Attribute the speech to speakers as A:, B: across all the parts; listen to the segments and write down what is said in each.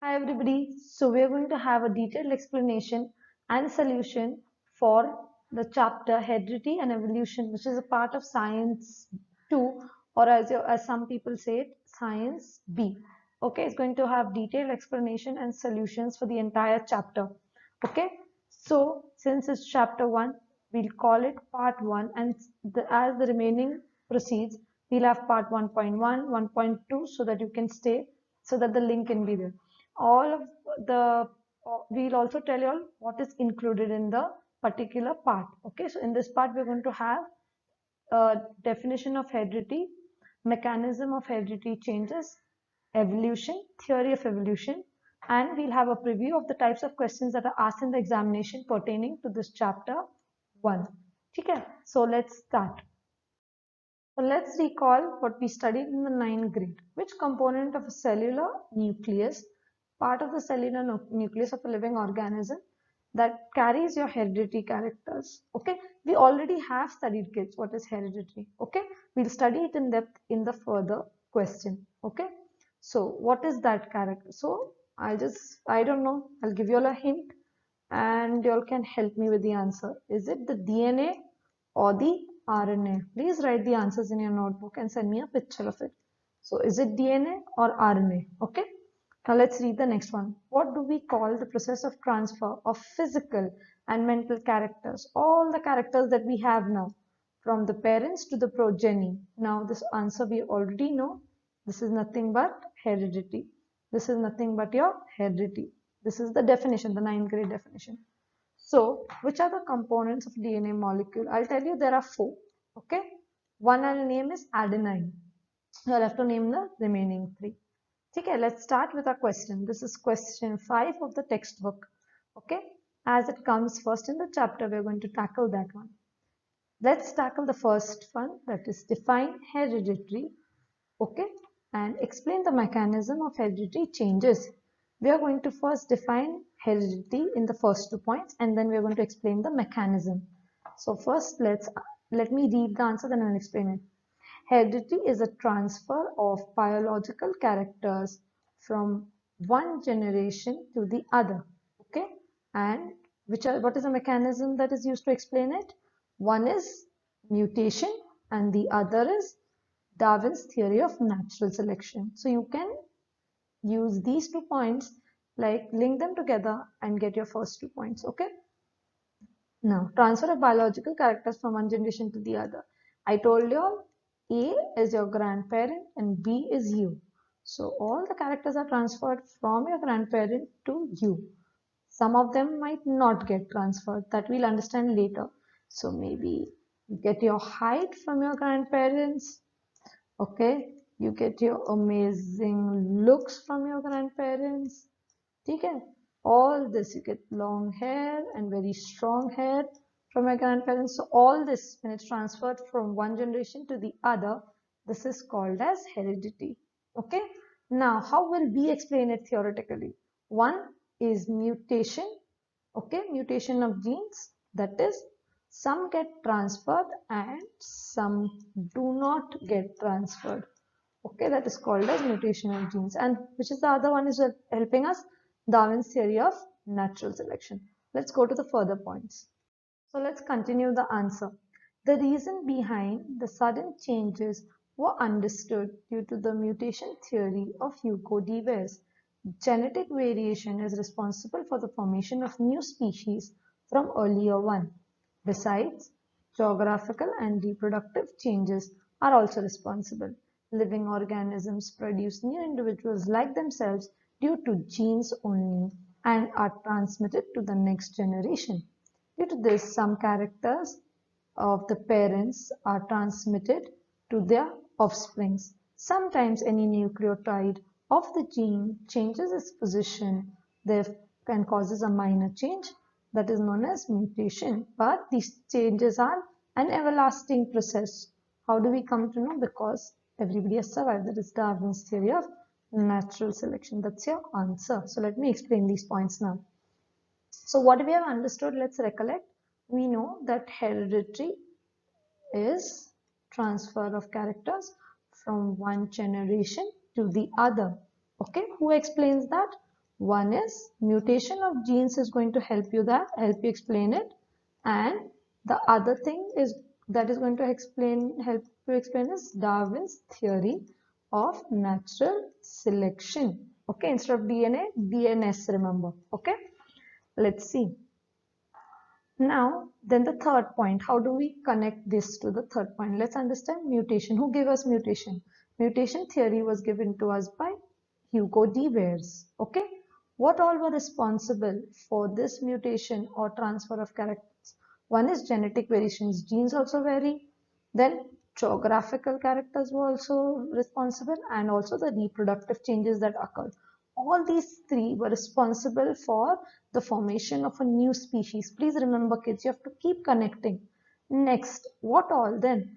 A: Hi everybody. So we are going to have a detailed explanation and solution for the chapter Heredity and Evolution, which is a part of Science 2, or as some people say it, Science B. Okay, it's going to have detailed explanation and solutions for the entire chapter. Okay, so since it's chapter 1, we'll call it part 1, and as the remaining proceeds, we'll have part 1.1, 1.2, so that you can stay, so that the link can be there. All of the we'll also tell you all what is included in the particular part. Okay, so in this part we're going to have a definition of heredity, mechanism of heredity changes, evolution, theory of evolution, and we'll have a preview of the types of questions that are asked in the examination pertaining to this chapter 1. Okay, so let's start. So let's recall what we studied in the 9th grade. Which component of a cellular nucleus, part of the cellular nucleus of a living organism, that carries your hereditary characters? Okay, we already have studied, kids, what is hereditary. Okay, we'll study it in depth in the further question. Okay, so what is that character? So I don't know, I'll give you all a hint and you all can help me with the answer. Is it the DNA or the RNA? Please write the answers in your notebook and send me a picture of it. So is it DNA or RNA? Okay. Now let's read the next one. What do we call the process of transfer of physical and mental characters? All the characters that we have now, from the parents to the progeny. Now this answer we already know. This is nothing but heredity. This is nothing but your heredity. This is the definition, the 9th grade definition. So, which are the components of DNA molecule? I'll tell you there are 4. Okay. One I'll name is adenine. You'll have to name the remaining 3. Okay, let's start with our question. This is question 5 of the textbook. Okay. As it comes first in the chapter, we're going to tackle that one. Let's tackle the first one, that is define hereditary. Okay, and explain the mechanism of hereditary changes. We are going to first define heredity in the first 2 points, and then we are going to explain the mechanism. So first let me read the answer, then I'll explain it. Heredity is a transfer of biological characters from one generation to the other. Okay, and what is the mechanism that is used to explain it? One is mutation and the other is Darwin's theory of natural selection. So you can use these 2 points, like link them together and get your first 2 points. Okay. Now, transfer of biological characters from one generation to the other. I told you all A is your grandparent and B is you. So all the characters are transferred from your grandparent to you. Some of them might not get transferred. That we'll understand later. So maybe you get your height from your grandparents. Okay, you get your amazing looks from your grandparents. Okay, all this, you get long hair and very strong hair from your grandparents. So all this, when it's transferred from one generation to the other, this is called as heredity. Okay, now how will we explain it theoretically? One is mutation. Okay, mutation of genes, that is, some get transferred and some do not get transferred. Okay, that is called as mutation of genes. And which is the other one is helping us? Darwin's theory of natural selection. Let's go to the further points. So let's continue the answer. The reason behind the sudden changes were understood due to the mutation theory of Hugo de Vries. Genetic variation is responsible for the formation of new species from earlier one. Besides, geographical and reproductive changes are also responsible. Living organisms produce new individuals like themselves due to genes only and are transmitted to the next generation. Due to this, some characters of the parents are transmitted to their offsprings. Sometimes any nucleotide of the gene changes its position, therefore can causes a minor change, that is known as mutation. But these changes are an everlasting process. How do we come to know? Because everybody has survived. That is Darwin's theory of natural selection. That's your answer. So let me explain these points now. So what we have understood, let's recollect. We know that hereditary is transfer of characters from one generation to the other. Okay, who explains that? One is mutation of genes is going to help you explain it, and the other thing is that is going to help you explain is Darwin's theory of natural selection. Okay, instead of DNA, DNS, remember. Okay, let's see. Now, then the third point, how do we connect this to the third point? Let's understand mutation. Who gave us mutation? Mutation theory was given to us by Hugo de Vries. Okay, what all were responsible for this mutation or transfer of characters? One is genetic variations, genes also vary. Then geographical characters were also responsible, and also the reproductive changes that occurred. All these three were responsible for the formation of a new species. Please remember, kids, you have to keep connecting. Next, what all then?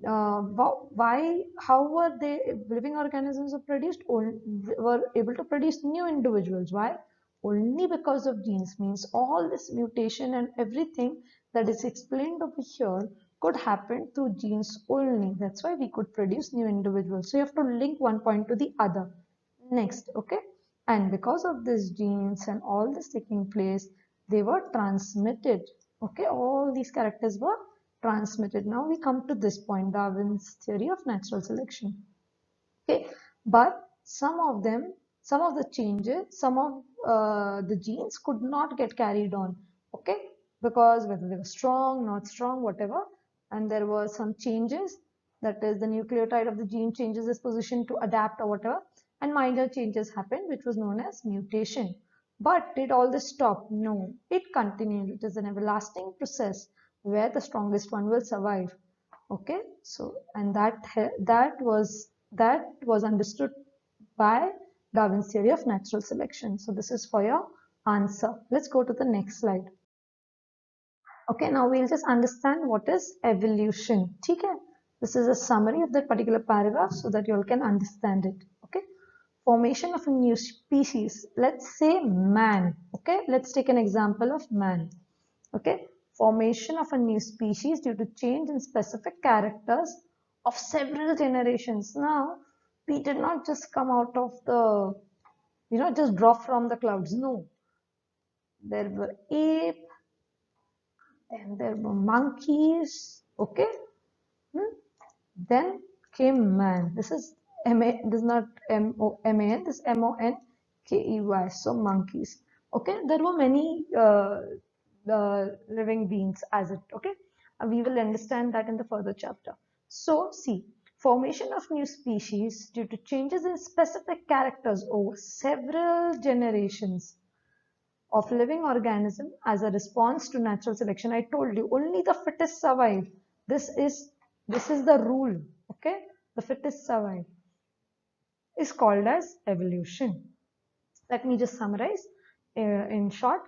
A: How were they living organisms were able to produce new individuals? Why? Only because of genes. Means all this mutation and everything that is explained over here could happen through genes only. That's why we could produce new individuals. So you have to link one point to the other. Next, okay? And because of these genes and all this taking place, they were transmitted. Okay, all these characters were transmitted. Now we come to this point, Darwin's theory of natural selection. Okay, but some of the changes, some of the genes could not get carried on. Okay, because whether they were strong, not strong, whatever, and there were some changes. That is, the nucleotide of the gene changes its position to adapt or whatever, and minor changes happened, which was known as mutation. But did all this stop? No, it continued. It is an everlasting process where the strongest one will survive. Okay, so and that was understood by Darwin's theory of natural selection. So this is for your answer. Let's go to the next slide. Okay, now we'll just understand what is evolution. Okay, this is a summary of that particular paragraph so that you all can understand it. Okay, formation of a new species. Let's say man. Okay, let's take an example of man. Okay, formation of a new species due to change in specific characters of several generations. Now, we did not just come out of the, just drop from the clouds. No, there were ape, then there were monkeys. Okay, hmm? Then came man. This is M-A, this is not M-O-M-A-N, this is M-O-N-K-E-Y, so monkeys. Okay, there were many the living beings as it, okay? We will understand that in the further chapter. So, see, formation of new species due to changes in specific characters over several generations of living organism as a response to natural selection. I told you only the fittest survive. This is the rule. Okay, the fittest survive is called as evolution. Let me just summarize in short.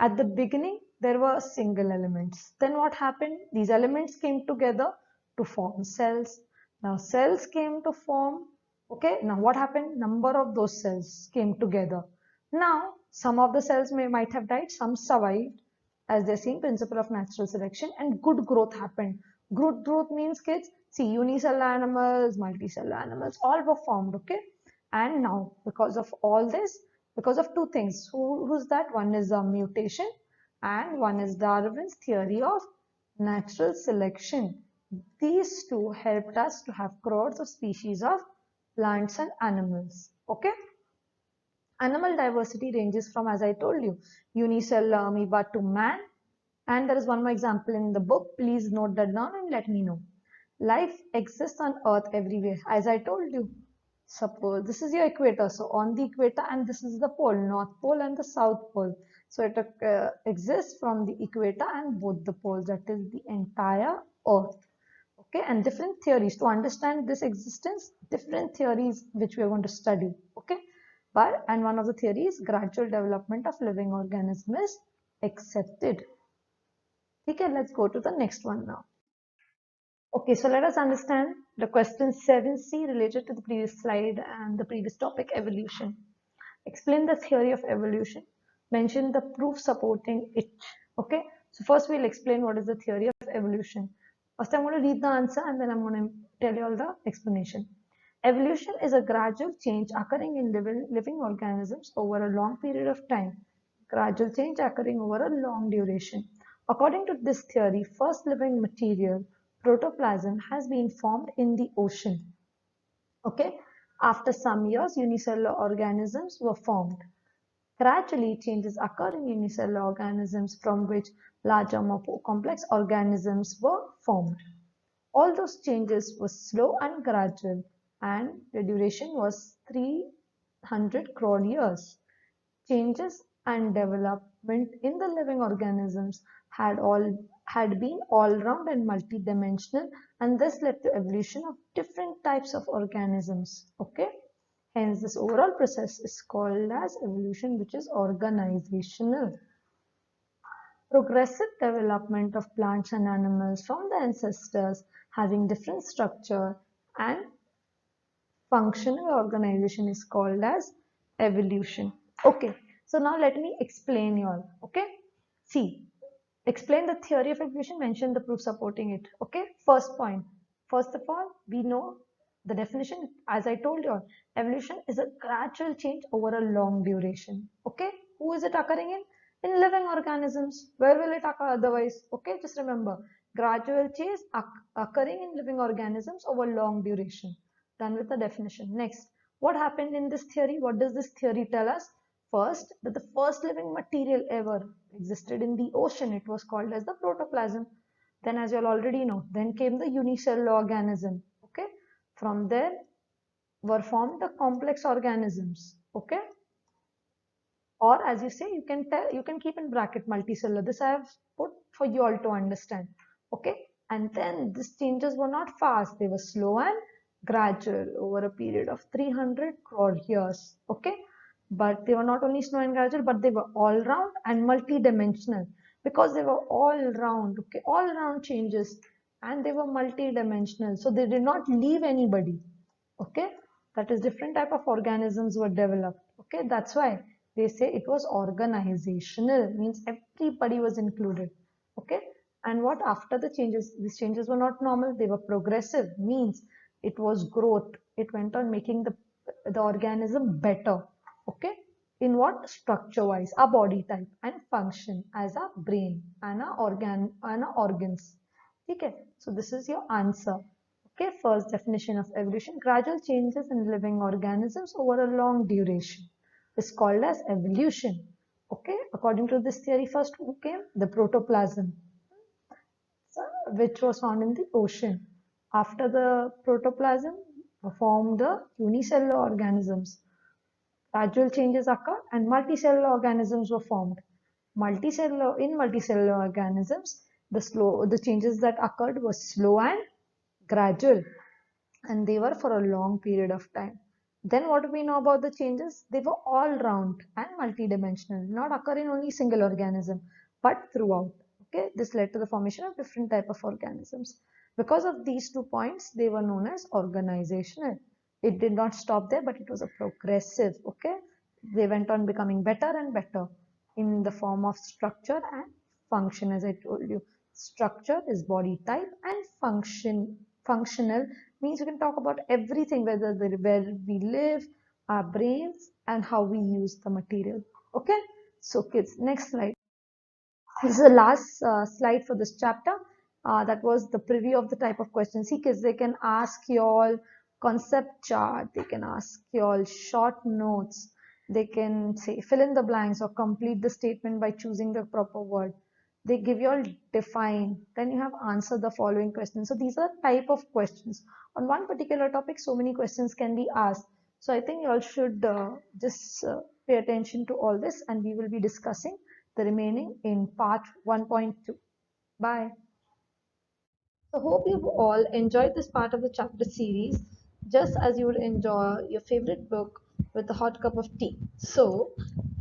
A: At the beginning, there were single elements. Then what happened? These elements came together to form cells. Now cells came to form. Okay, now what happened? Number of those cells came together. Now some of the cells might have died, some survived as the same principle of natural selection, and good growth happened. Good growth means, kids, see, unicellular animals, multicellular animals, all were formed. Okay, and now because of all this, because of two things, who's that? One is a mutation, and one is Darwin's theory of natural selection. These two helped us to have crores of species of plants and animals. Okay, animal diversity ranges from, as I told you, unicellular amoeba to man. And there is one more example in the book. Please note that down and let me know. Life exists on earth everywhere, as I told you. Suppose this is your equator, so on the equator, and this is the pole, north pole and the south pole. So it exists from the equator and both the poles, that is the entire earth. Okay, and different theories to understand this existence, different theories which we are going to study. Okay, but and one of the theories, gradual development of living organism is accepted. Okay, let's go to the next one now. Okay, so let us understand the question 7C related to the previous slide and the previous topic, evolution. Explain the theory of evolution. Mention the proof supporting it. Okay, so first we'll explain what is the theory of evolution. First, I'm going to read the answer and then I'm going to tell you all the explanation. Evolution is a gradual change occurring in living organisms over a long period of time. Gradual change occurring over a long duration. According to this theory, first living material, protoplasm, has been formed in the ocean. Okay. After some years, unicellular organisms were formed. Gradually, changes occur in unicellular organisms from which larger, more complex organisms were formed. All those changes were slow and gradual, and the duration was 300 crore years. Changes and development in the living organisms had been all round and multidimensional, and this led to evolution of different types of organisms. Okay, hence this overall process is called as evolution, which is organizational. Progressive development of plants and animals from the ancestors having different structure and functional organization is called as evolution. Okay, so now let me explain you all. Okay, see, explain the theory of evolution, mention the proof supporting it. Okay, first point. First of all, we know the definition. As I told you all, evolution is a gradual change over a long duration. Okay, who is it occurring in? In living organisms. Where will it occur otherwise? Okay, just remember, gradual change occurring in living organisms over long duration. Done with the definition. Next, what happened in this theory? What does this theory tell us? First, that the first living material ever existed in the ocean. It was called as the protoplasm. Then, as you all already know, then came the unicellular organism. Okay, from there were formed the complex organisms. Okay, or as you say, you can keep in bracket multicellular. This I have put for you all to understand. Okay, and then these changes were not fast, they were slow and gradual over a period of 300 crore years. Okay, but they were not only slow and gradual, but they were all round and multi-dimensional, because they were all round. Okay, all round changes, and they were multi-dimensional, so they did not leave anybody. Okay, that is different type of organisms were developed. Okay, that's why they say it was organizational, means everybody was included. Okay, and what after the changes, these changes were not normal, they were progressive, means it was growth, it went on making the organism better. Okay, in what? Structure wise, a body type, and function as a brain and a organs. Okay, so this is your answer. Okay, first definition of evolution, gradual changes in living organisms over a long duration is called as evolution. Okay, according to this theory, first who came? The protoplasm, which was found in the ocean. After the protoplasm, formed the unicellular organisms. Gradual changes occur and multicellular organisms were formed. Multicellular organisms, the changes that occurred were slow and gradual, and they were for a long period of time. Then what do we know about the changes? They were all round and multidimensional, not occur in only single organism, but throughout. Okay, this led to the formation of different type of organisms. Because of these 2 points, they were known as organizational. It did not stop there, but it was a progressive. Okay, they went on becoming better and better in the form of structure and function. As I told you, structure is body type, and functional means you can talk about everything, where we live, our brains, and how we use the material. Okay, so kids, next slide. This is the last slide for this chapter. That was the preview of the type of questions. See kids, they can ask you all concept chart, they can ask you all short notes, they can say fill in the blanks or complete the statement by choosing the proper word. They give you all define, then you have answer the following questions. So these are type of questions. On one particular topic, so many questions can be asked. So I think you all should just pay attention to all this, and we will be discussing the remaining in part 1.2. Bye. So hope you've all enjoyed this part of the chapter series just as you would enjoy your favorite book with a hot cup of tea. So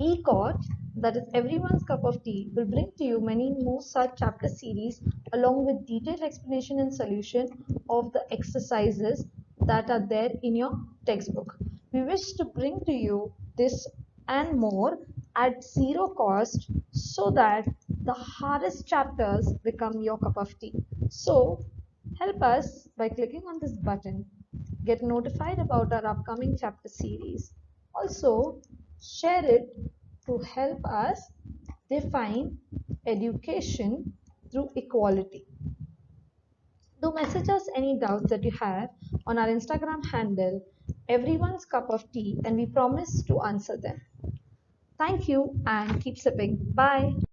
A: ECOT, that is everyone's cup of tea, will bring to you many more such chapter series along with detailed explanation and solution of the exercises that are there in your textbook. We wish to bring to you this and more at zero cost so that the hardest chapters become your cup of tea. So help us by clicking on this button get notified about our upcoming chapter series. Also, share it to help us define education through equality. Do message us any doubts that you have on our Instagram handle, Everyone's Cup of Tea, and we promise to answer them. Thank you and keep sipping. Bye.